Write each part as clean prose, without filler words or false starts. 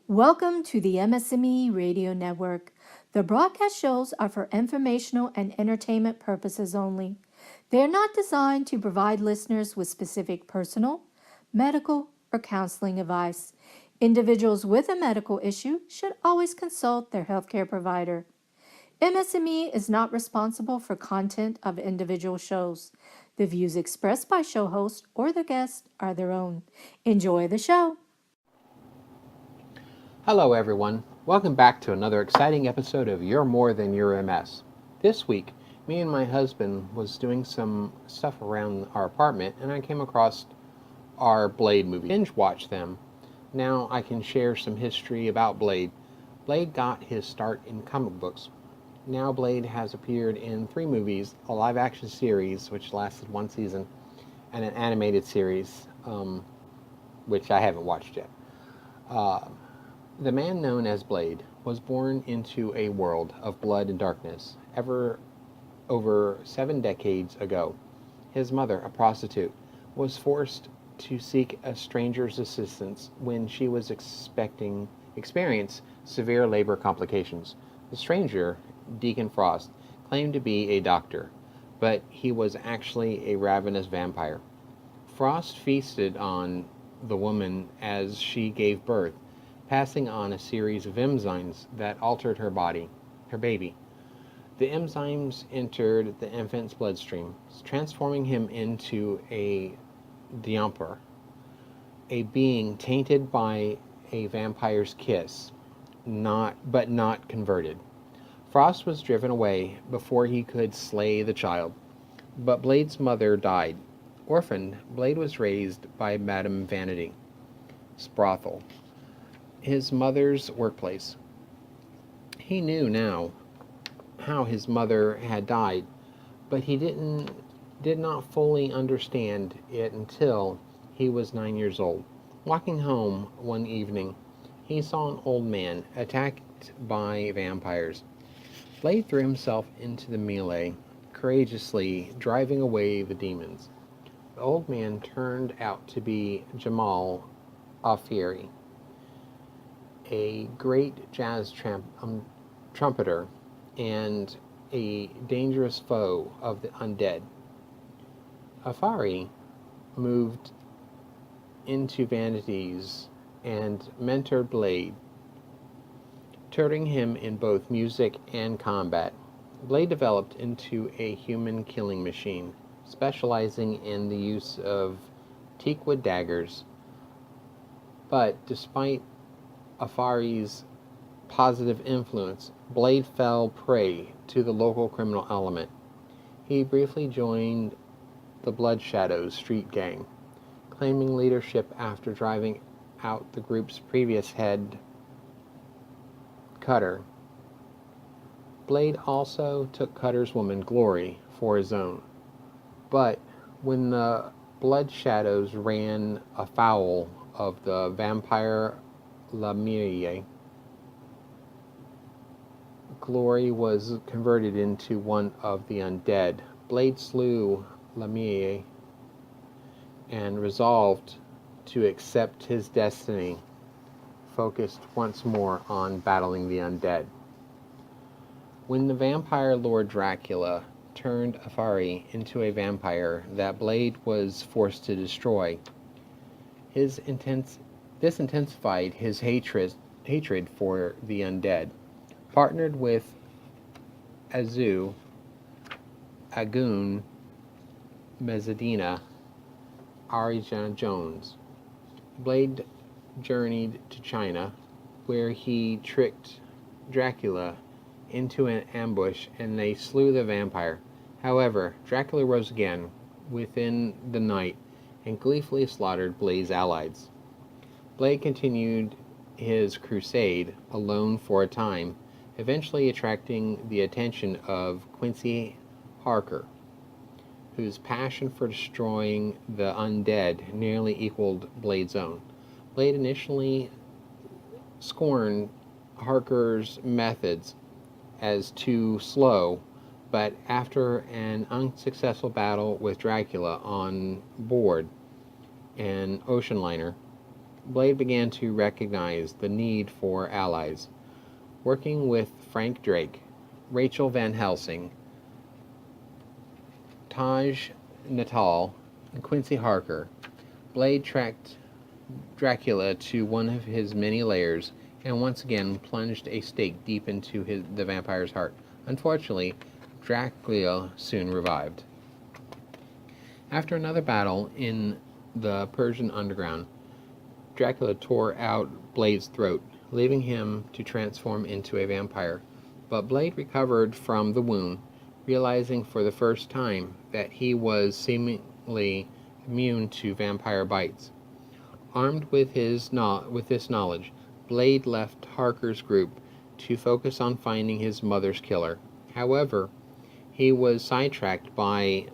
Welcome to the MS&Me Radio Network. The broadcast shows are for informational and entertainment purposes only. They are not designed to provide listeners with specific personal, medical, or counseling advice. Individuals with a medical issue should always consult their healthcare provider. MS&Me is not responsible for content of individual shows. The views expressed by show hosts or their guests are their own. Enjoy the show. Hello everyone, welcome back to another exciting episode of You're More Than Your MS. This week, me and my husband was doing some stuff around our apartment and I came across our Blade movie. Binge watched them. Now I can share some history about Blade. Blade got his start in comic books. Now Blade has appeared in 3 movies, a live action series which lasted 1 season, and an animated series which I haven't watched yet. The man known as Blade was born into a world of blood and darkness over 7 decades ago. His mother, a prostitute, was forced to seek a stranger's assistance when she was experience severe labor complications. The stranger, Deacon Frost, claimed to be a doctor, but he was actually a ravenous vampire. Frost feasted on the woman as she gave birth, passing on a series of enzymes that altered her baby. The enzymes entered the infant's bloodstream, transforming him into a Diamper, a being tainted by a vampire's kiss, but not converted. Frost was driven away before he could slay the child, but Blade's mother died. Orphaned, Blade was raised by Madame Vanity, brothel, his mother's workplace. He knew now how his mother had died, but he did not fully understand it until he was 9 years old. Walking home one evening, he saw an old man attacked by vampires. Blade threw himself into the melee, courageously driving away the demons. The old man turned out to be Jamal Alfieri, a great jazz trumpeter and a dangerous foe of the undead. Afari moved into vanities and mentored Blade, tutoring him in both music and combat. Blade developed into a human killing machine, specializing in the use of teakwood daggers. But despite Afari's positive influence, Blade fell prey to the local criminal element. He briefly joined the Blood Shadows street gang, claiming leadership after driving out the group's previous head, Cutter. Blade also took Cutter's woman, Glory, for his own. But when the Blood Shadows ran afoul of the vampire Lamie, Glory was converted into one of the undead. Blade slew Lamie and resolved to accept his destiny, focused once more on battling the undead. When the vampire Lord Dracula turned Afari into a vampire that Blade was forced to destroy, this intensified his hatred for the undead. Partnered with Agun Mezzadina, Ariana Jones, Blade journeyed to China, where he tricked Dracula into an ambush and they slew the vampire. However, Dracula rose again within the night and gleefully slaughtered Blade's allies. Blade continued his crusade alone for a time, eventually attracting the attention of Quincy Harker, whose passion for destroying the undead nearly equaled Blade's own. Blade initially scorned Harker's methods as too slow, but after an unsuccessful battle with Dracula on board an ocean liner, Blade began to recognize the need for allies. Working with Frank Drake, Rachel Van Helsing, Taj Natal, and Quincy Harker, Blade tracked Dracula to one of his many lairs and once again plunged a stake deep into the vampire's heart. Unfortunately, Dracula soon revived. After another battle in the Persian underground, Dracula tore out Blade's throat, leaving him to transform into a vampire. But Blade recovered from the wound, realizing for the first time that he was seemingly immune to vampire bites. Armed with this knowledge, Blade left Harker's group to focus on finding his mother's killer. However, he was sidetracked by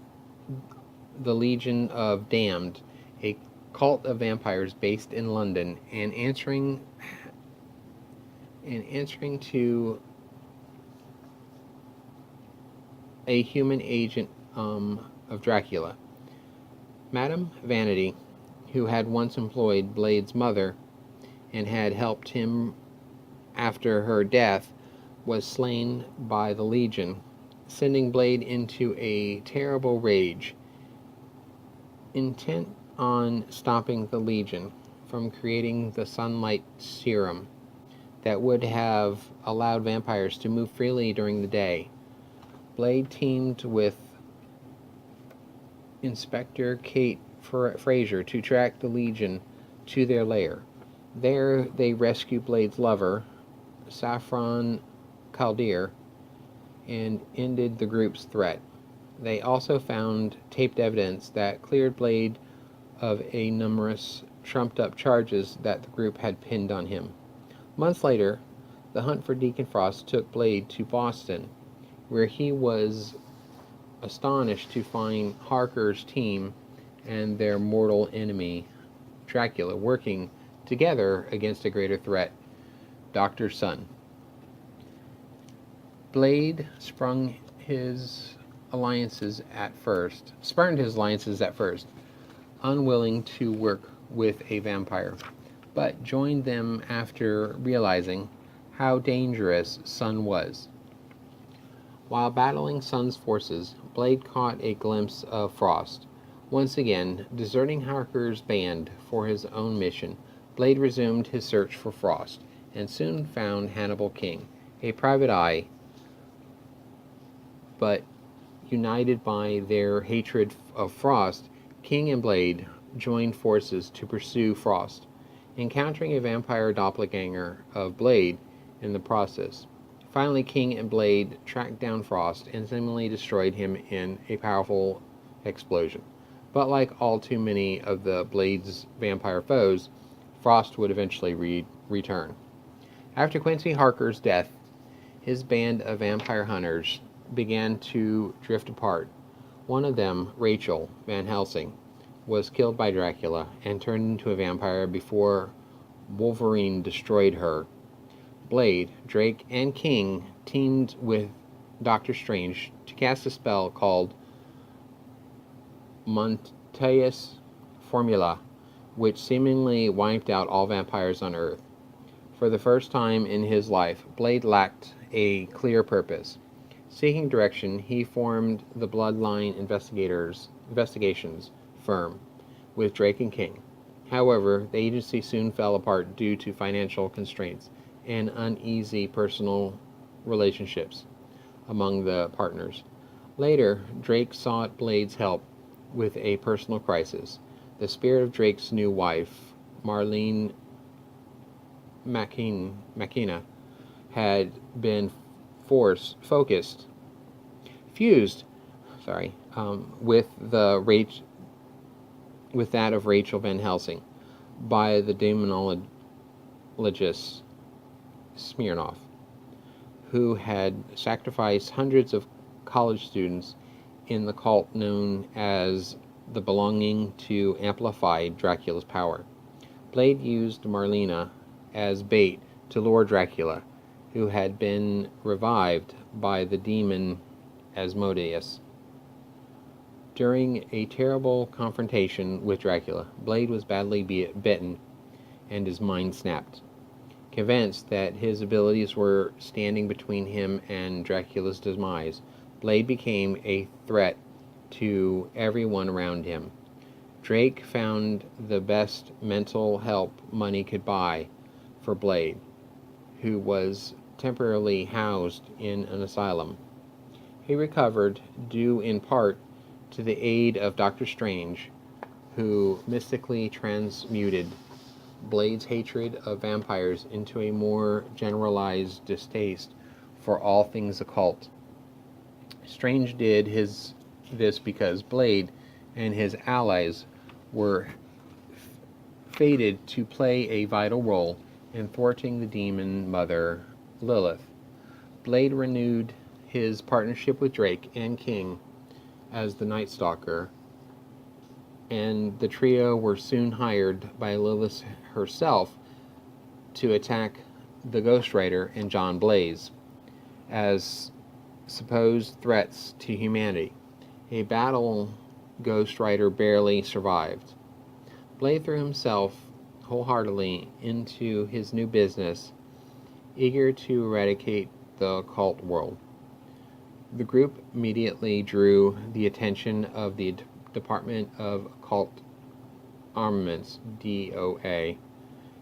the Legion of Damned, a cult of vampires based in London, and answering to a human agent of Dracula. Madame Vanity, who had once employed Blade's mother and had helped him after her death, was slain by the Legion, sending Blade into a terrible rage. Intent on stopping the Legion from creating the sunlight serum that would have allowed vampires to move freely during the day, Blade teamed with Inspector Kate Fraser to track the Legion to their lair. There they rescue Blade's lover, Saffron Caldeir, and ended the group's threat. They also found taped evidence that cleared Blade of a numerous trumped-up charges that the group had pinned on him. Months later, the hunt for Deacon Frost took Blade to Boston, where he was astonished to find Harker's team and their mortal enemy, Dracula, working together against a greater threat, Dr. Sun. Blade spurned his alliances at first, unwilling to work with a vampire, but joined them after realizing how dangerous Sun was. While battling Sun's forces, Blade caught a glimpse of Frost. Once again, deserting Harker's band for his own mission, Blade resumed his search for Frost, and soon found Hannibal King, a private eye, but united by their hatred of Frost, King and Blade joined forces to pursue Frost, encountering a vampire doppelganger of Blade in the process. Finally, King and Blade tracked down Frost and seemingly destroyed him in a powerful explosion. But like all too many of the Blade's vampire foes, Frost would eventually return. After Quincy Harker's death, his band of vampire hunters began to drift apart. One of them, Rachel Van Helsing, was killed by Dracula and turned into a vampire before Wolverine destroyed her. Blade, Drake, and King teamed with Doctor Strange to cast a spell called Monteus Formula, which seemingly wiped out all vampires on Earth. For the first time in his life, Blade lacked a clear purpose. Seeking direction, he formed the Bloodline Investigations firm with Drake and King. However, the agency soon fell apart due to financial constraints and uneasy personal relationships among the partners. Later, Drake sought Blade's help with a personal crisis. The spirit of Drake's new wife, Marlene Makina, had been fused with that of Rachel Van Helsing by the demonologist Smirnoff, who had sacrificed hundreds of college students in the cult known as the Belonging to amplify Dracula's power. Blade used Marlena as bait to lure Dracula, who had been revived by the demon Asmodeus. During a terrible confrontation with Dracula, Blade was badly bitten, and his mind snapped. Convinced that his abilities were standing between him and Dracula's demise, Blade became a threat to everyone around him. Drake found the best mental help money could buy for Blade, who was temporarily housed in an asylum. He recovered, due in part to the aid of Doctor Strange, who mystically transmuted Blade's hatred of vampires into a more generalized distaste for all things occult. Strange did this because Blade and his allies were fated to play a vital role in thwarting the demon mother Lilith. Blade renewed his partnership with Drake and King as the Night Stalker, and the trio were soon hired by Lilith herself to attack the Ghost Rider and John Blaze as supposed threats to humanity. A battle Ghost Rider barely survived. Blade threw himself wholeheartedly into his new business, eager to eradicate the occult world. The group immediately drew the attention of the Department of Occult Armaments, DOA,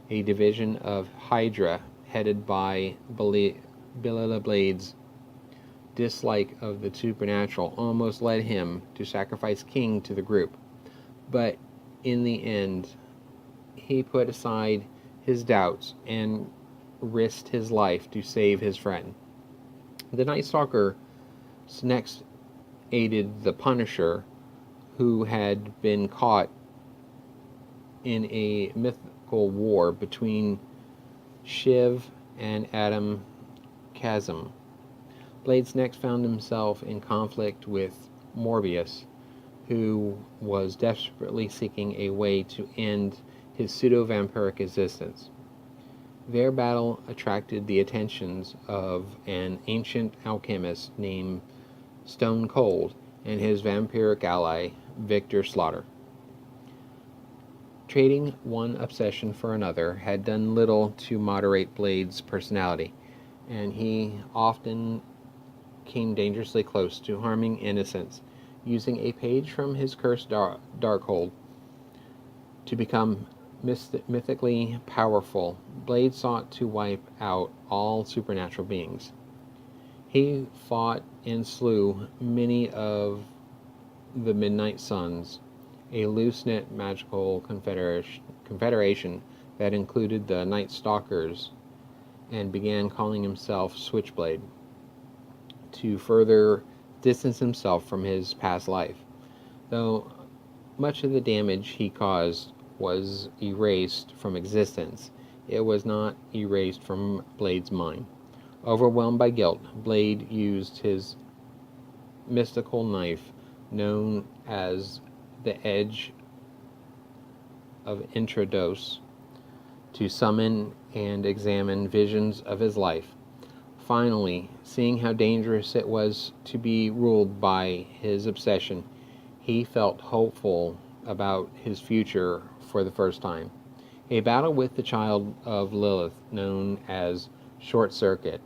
a division of Hydra headed by Blade's dislike of the supernatural almost led him to sacrifice King to the group. But in the end, he put aside his doubts and risked his life to save his friend. The Night Stalker next aided the Punisher, who had been caught in a mythical war between Shiv and Adam Chasm. Blades next found himself in conflict with Morbius, who was desperately seeking a way to end his pseudo-vampiric existence. Their battle attracted the attentions of an ancient alchemist named Stone Cold and his vampiric ally, Victor Slaughter. Trading one obsession for another had done little to moderate Blade's personality, and he often came dangerously close to harming innocents, using a page from his cursed Darkhold to become mythically powerful. Blade sought to wipe out all supernatural beings. He fought and slew many of the Midnight Suns, a loose-knit magical confederation that included the Night Stalkers, and began calling himself Switchblade to further distance himself from his past life. Though much of the damage he caused was erased from existence, it was not erased from Blade's mind. Overwhelmed by guilt, Blade used his mystical knife, known as the Edge of Introdos, to summon and examine visions of his life. Finally, seeing how dangerous it was to be ruled by his obsession, he felt hopeful about his future for the first time. A battle with the child of Lilith, known as Short Circuit,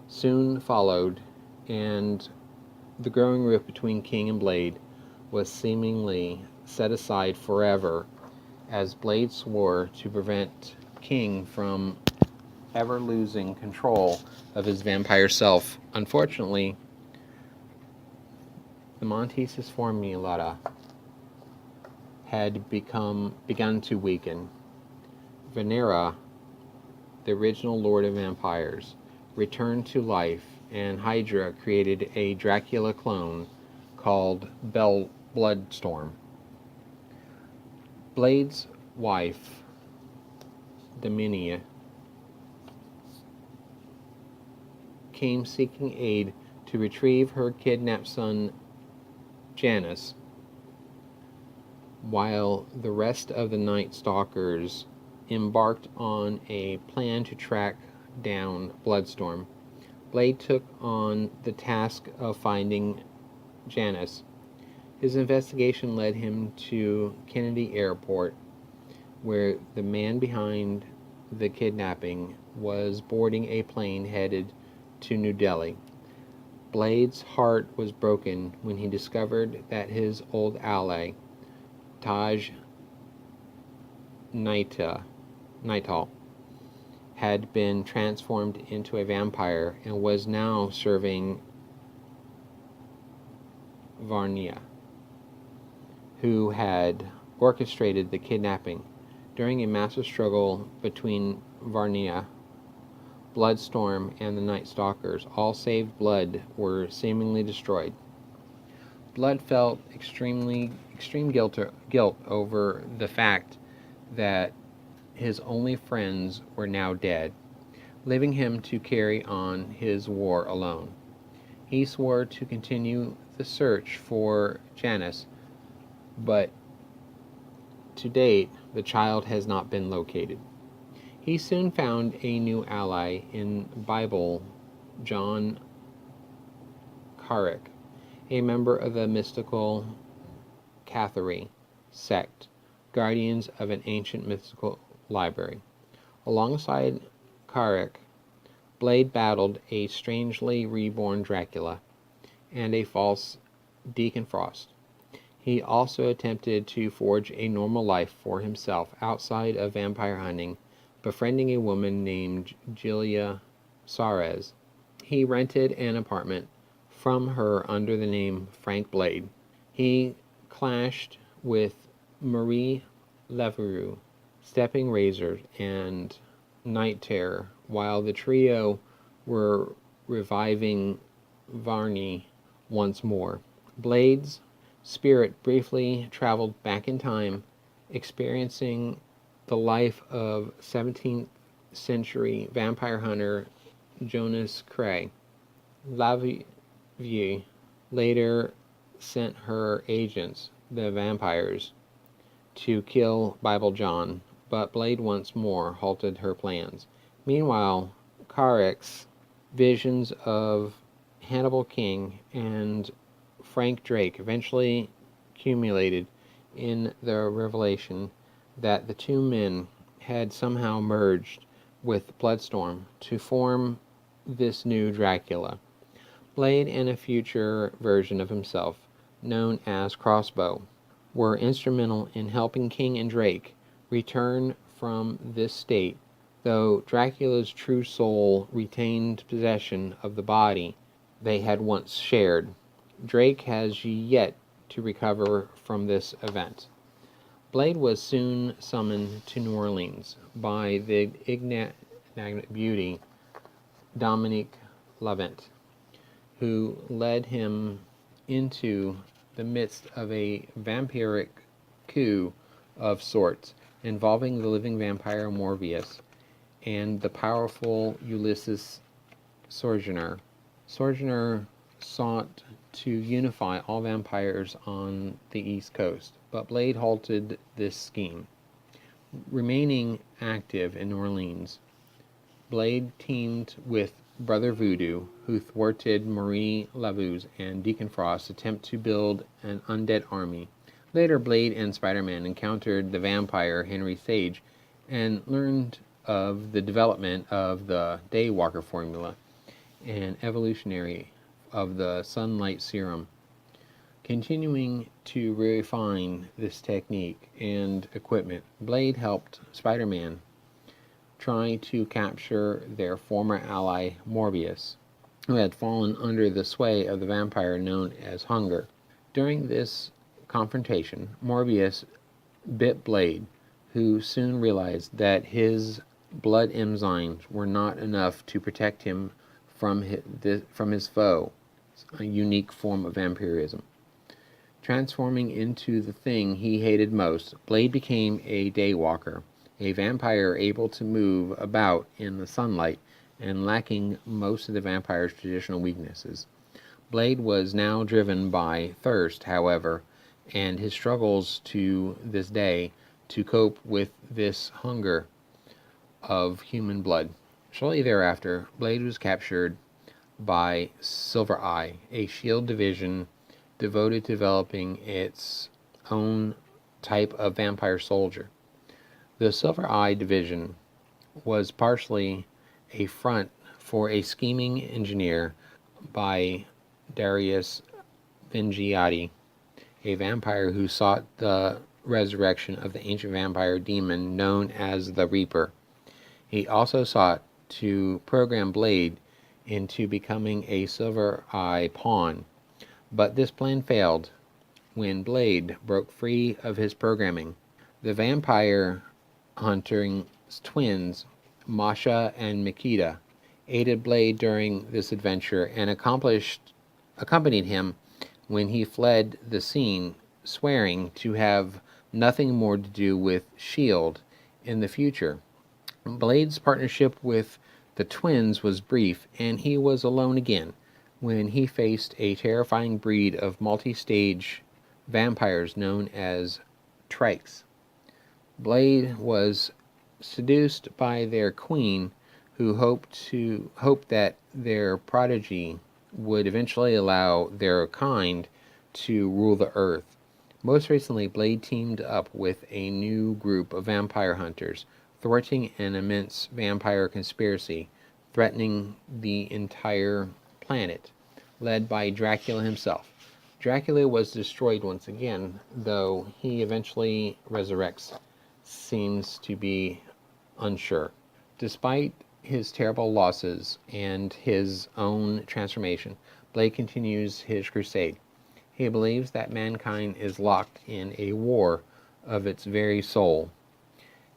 soon followed, and the growing rift between King and Blade was seemingly set aside forever, as Blade swore to prevent King from ever losing control of his vampire self. Unfortunately, the Montesis formula had begun to weaken. Venera, the original Lord of Vampires, returned to life, and Hydra created a Dracula clone called Bloodstorm. Blade's wife, Dominia, came seeking aid to retrieve her kidnapped son, Janus, while the rest of the Night Stalkers embarked on a plan to track down Bloodstorm. Blade took on the task of finding Janus. His investigation led him to Kennedy Airport, where the man behind the kidnapping was boarding a plane headed to New Delhi. Blade's heart was broken when he discovered that his old ally, Taj Naital, had been transformed into a vampire and was now serving Varnia, who had orchestrated the kidnapping. During a massive struggle between Varnia, Bloodstorm, and the Night Stalkers, all save Blood were seemingly destroyed. Blood felt extreme guilt over the fact that his only friends were now dead, leaving him to carry on his war alone. He swore to continue the search for Janice, but to date, the child has not been located. He soon found a new ally in Bible John Carrick, a member of the mystical Cathari sect, guardians of an ancient mystical library. Alongside Carrick, Blade battled a strangely reborn Dracula and a false Deacon Frost. He also attempted to forge a normal life for himself outside of vampire hunting, befriending a woman named Julia Sarez. He rented an apartment from her under the name Frank Blade. He clashed with Marie Leveroux, Stepping Razor, and Night Terror, while the trio were reviving Varney once more. Blade's spirit briefly traveled back in time, experiencing the life of 17th century vampire hunter Jonas Cray. Lavie later sent her agents, the vampires, to kill Bible John, but Blade once more halted her plans. Meanwhile, Carrick's visions of Hannibal King and Frank Drake eventually culminated in the revelation that the two men had somehow merged with Bloodstorm to form this new Dracula. Blade and a future version of himself, known as Crossbow, were instrumental in helping King and Drake return from this state, though Dracula's true soul retained possession of the body they had once shared. Drake has yet to recover from this event. Blade was soon summoned to New Orleans by the enigmatic beauty Dominique Lavent, who led him into the midst of a vampiric coup of sorts, involving the living vampire Morbius and the powerful Ulysses Sojourner. Sojourner sought to unify all vampires on the East Coast, but Blade halted this scheme. Remaining active in New Orleans, Blade teamed with Brother Voodoo, who thwarted Marie Laveau's and Deacon Frost's attempt to build an undead army. Later, Blade and Spider-Man encountered the vampire Henry Sage and learned of the development of the Daywalker formula and evolutionary of the sunlight serum. Continuing to refine this technique and equipment, Blade helped Spider-Man try to capture their former ally Morbius, who had fallen under the sway of the vampire known as Hunger. During this confrontation, Morbius bit Blade, who soon realized that his blood enzymes were not enough to protect him from his foe, a unique form of vampirism. Transforming into the thing he hated most, Blade became a Daywalker, a vampire able to move about in the sunlight and lacking most of the vampire's traditional weaknesses. Blade was now driven by thirst, however, and his struggles to this day to cope with this hunger of human blood. Shortly thereafter, Blade was captured by Silver Eye, a SHIELD division devoted to developing its own type of vampire soldier. The Silver Eye division was partially a front for a scheming engineer by Darius Vingiotti, a vampire who sought the resurrection of the ancient vampire demon known as the Reaper. He also sought to program Blade into becoming a Silver Eye pawn, but this plan failed when Blade broke free of his programming. The vampire hunting twins, Masha and Mikita, aided Blade during this adventure and accompanied him when he fled the scene, swearing to have nothing more to do with S.H.I.E.L.D. in the future. Blade's partnership with the twins was brief, and he was alone again when he faced a terrifying breed of multi-stage vampires known as Trikes. Blade was seduced by their queen, who hoped that their prodigy would eventually allow their kind to rule the earth. Most recently, Blade teamed up with a new group of vampire hunters, thwarting an immense vampire conspiracy threatening the entire planet, led by Dracula himself. Dracula was destroyed once again, though he eventually resurrects, seems to be unsure. Despite his terrible losses and his own transformation, Blade continues his crusade. He believes that mankind is locked in a war of its very soul,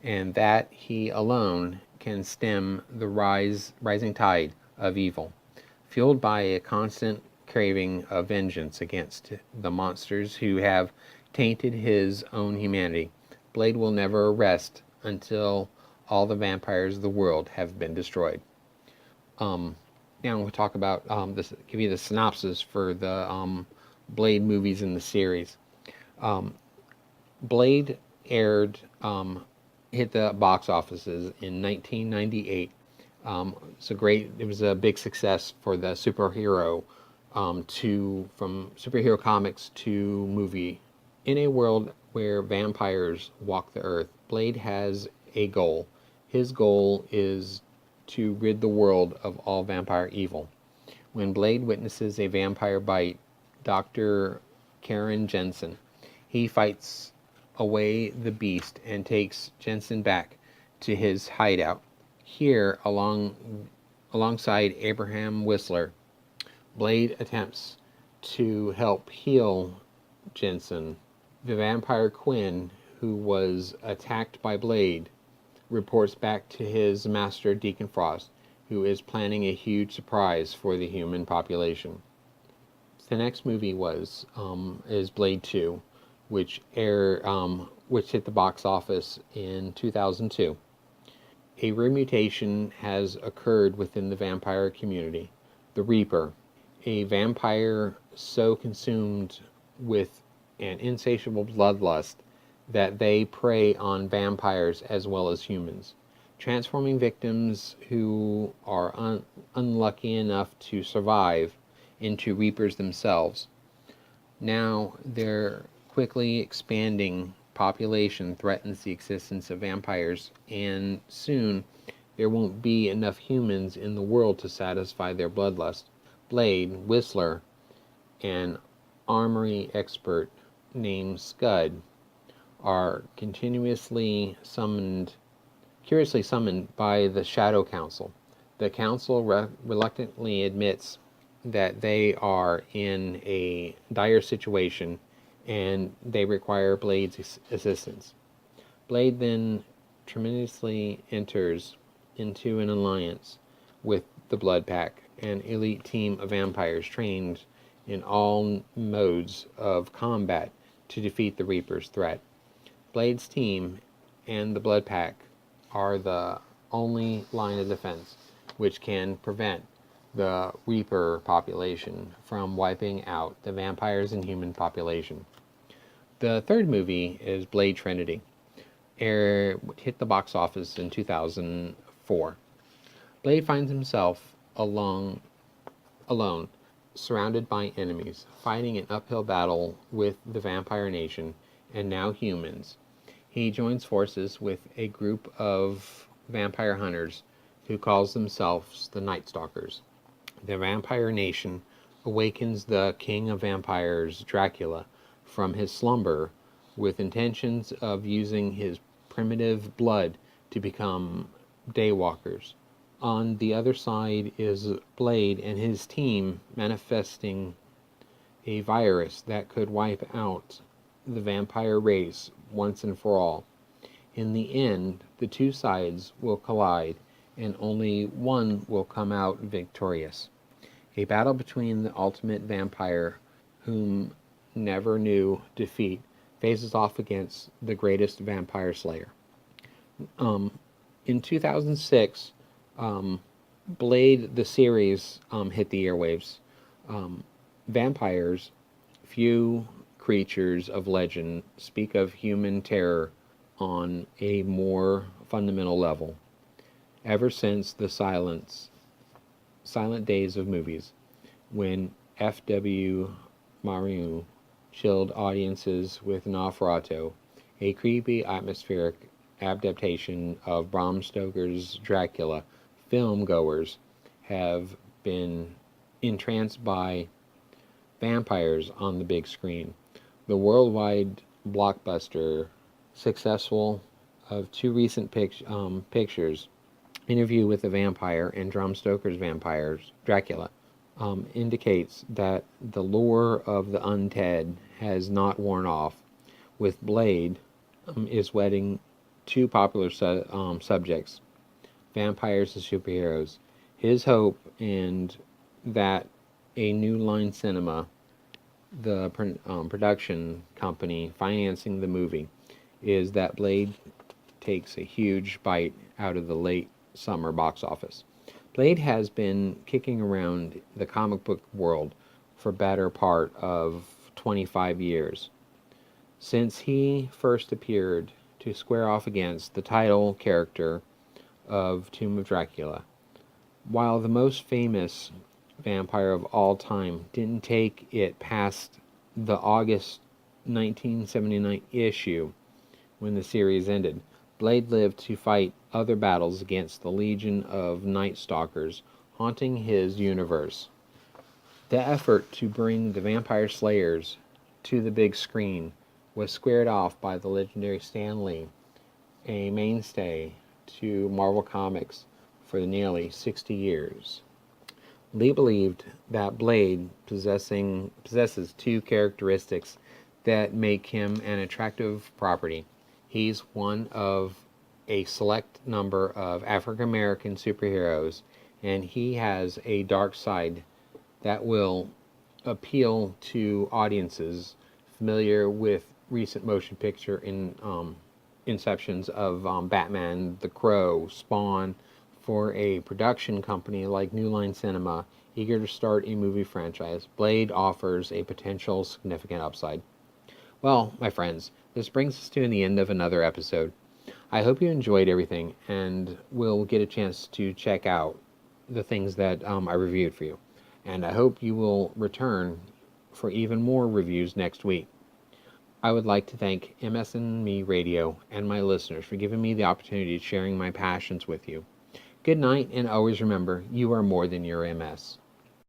and that he alone can stem the rising tide of evil. Fueled by a constant craving of vengeance against the monsters who have tainted his own humanity, Blade will never rest until all the vampires of the world have been destroyed. Now we'll talk about this. Give you the synopsis for the Blade movies in the series. Blade aired, hit the box offices in 1998. It was a big success for the superhero, from superhero comics to movie. In a world where vampires walk the earth, Blade has a goal. His goal is to rid the world of all vampire evil. When Blade witnesses a vampire bite Dr. Karen Jensen, he fights away the beast and takes Jensen back to his hideout. Here, alongside Abraham Whistler, Blade attempts to help heal Jensen. The vampire Quinn, who was attacked by Blade, reports back to his master Deacon Frost, who is planning a huge surprise for the human population. The next movie is Blade 2, which hit the box office in 2002. A rare mutation has occurred within the vampire community, the Reaper, a vampire so consumed with an insatiable bloodlust that they prey on vampires as well as humans, transforming victims who are unlucky enough to survive into Reapers themselves. Now, their quickly expanding population threatens the existence of vampires, and soon there won't be enough humans in the world to satisfy their bloodlust. Blade, Whistler, an armory expert named Scud, are curiously summoned by the Shadow Council. The Council reluctantly admits that they are in a dire situation and they require Blade's assistance. Blade then tremendously enters into an alliance with the Blood Pack, an elite team of vampires trained in all modes of combat to defeat the Reaper's threat. Blade's team and the Blood Pack are the only line of defense which can prevent the Reaper population from wiping out the vampires and human population. The third movie is Blade Trinity. It hit the box office in 2004. Blade finds himself alone, surrounded by enemies, fighting an uphill battle with the vampire nation and now humans. he joins forces with a group of vampire hunters who calls themselves the Night Stalkers. The vampire nation awakens the king of vampires, Dracula, from his slumber with intentions of using his primitive blood to become daywalkers. On the other side is Blade and his team manifesting a virus that could wipe out the vampire race once and for all. In the end, the two sides will collide and only one will come out victorious. A battle between the ultimate vampire, whom never knew defeat, faces off against the greatest vampire slayer. In 2006, Blade, the series, hit the airwaves. Vampires, few creatures of legend, speak of human terror on a more fundamental level. Ever since the silent days of movies, when F.W. Murnau chilled audiences with Nosferatu, a creepy atmospheric adaptation of Bram Stoker's Dracula, film goers have been entranced by vampires on the big screen. The worldwide blockbuster successful of two recent pictures, Interview with the Vampire and Bram Stoker's Vampires, Dracula, indicates that the lure of the undead has not worn off, with Blade is wedding two popular subjects, vampires and superheroes. His hope and that a New Line Cinema, the production company financing the movie, is that Blade takes a huge bite out of the late summer box office. Blade has been kicking around the comic book world for better part of 25 years, since he first appeared to square off against the title character of Tomb of Dracula. While the most famous vampire of all time didn't take it past the August 1979 issue when the series ended, Blade lived to fight other battles against the legion of Night Stalkers haunting his universe. The effort to bring the Vampire Slayers to the big screen was squared off by the legendary Stan Lee, a mainstay to Marvel Comics for nearly 60 years. Lee believed that Blade possesses two characteristics that make him an attractive property. He's one of a select number of African American superheroes, and he has a dark side that will appeal to audiences familiar with recent motion picture inceptions of Batman, The Crow, Spawn, for a production company like New Line Cinema, eager to start a movie franchise. Blade offers a potential significant upside. Well, my friends, this brings us to the end of another episode. I hope you enjoyed everything and will get a chance to check out the things that I reviewed for you. And I hope you will return for even more reviews next week. I would like to thank MS&Me Radio and my listeners for giving me the opportunity of sharing my passions with you. Good night, and always remember, you are more than your MS.